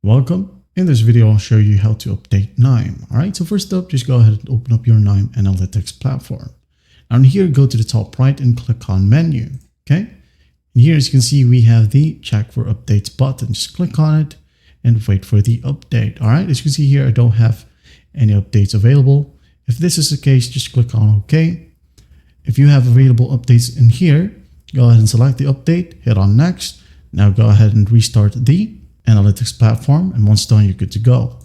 Welcome. In this video, I'll show you how to update KNIME. All right, so first up, just go ahead and open up your KNIME Analytics Platform. Now here, go to the top right and click on Menu, okay? And here, as you can see, we have the Check for Updates button. Just click on it and wait for the update, all right? As you can see here, I don't have any updates available. If this is the case, just click on OK. If you have available updates in here, go ahead and select the update, hit on Next. Now go ahead and restart the Analytics platform, and once done, you're good to go.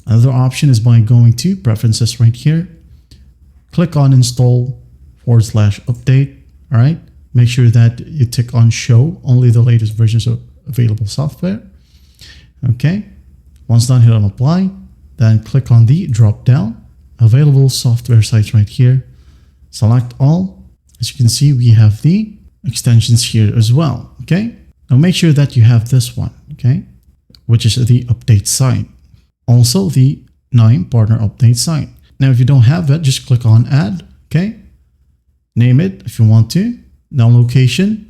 Another option is by going to Preferences right here, click on Install/update. All right, make sure that you tick on Show only the latest versions of available software. Okay, once done, hit on Apply. Then click on the drop down, Available Software Sites right here. Select all. As you can see, we have the extensions here as well. Okay, now make sure that you have this one. Okay, which is the update site. Also the KNIME partner update site. Now, if you don't have that, just click on Add, okay? Name it if you want to. Now location,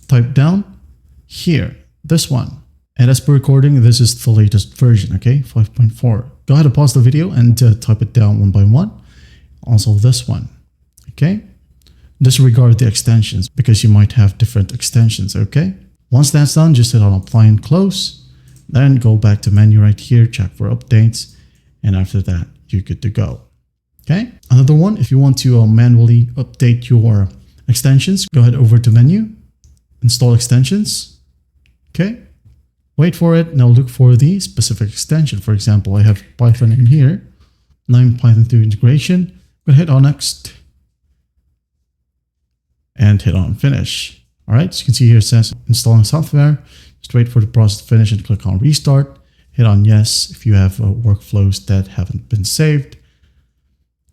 type down here, this one. And as per recording, this is the latest version, okay? 5.4. Go ahead and pause the video and type it down one by one. Also this one, okay? Disregard the extensions because you might have different extensions, okay? Once that's done, just hit on Apply and Close. Then go back to menu right here, check for updates, and after that, you're good to go. Okay. Another one, if you want to manually update your extensions, go ahead over to menu, install extensions. Okay. Wait for it. Now look for the specific extension. For example, I have Python in here, KNIME Python 2 integration. Go hit on Next and hit on Finish. All right. So you can see here it says installing software. Just wait for the process to finish and click on Restart. Hit on Yes if you have workflows that haven't been saved.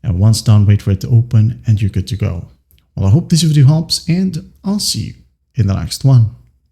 And once done, wait for it to open and you're good to go. Well, I hope this video helps and I'll see you in the next one.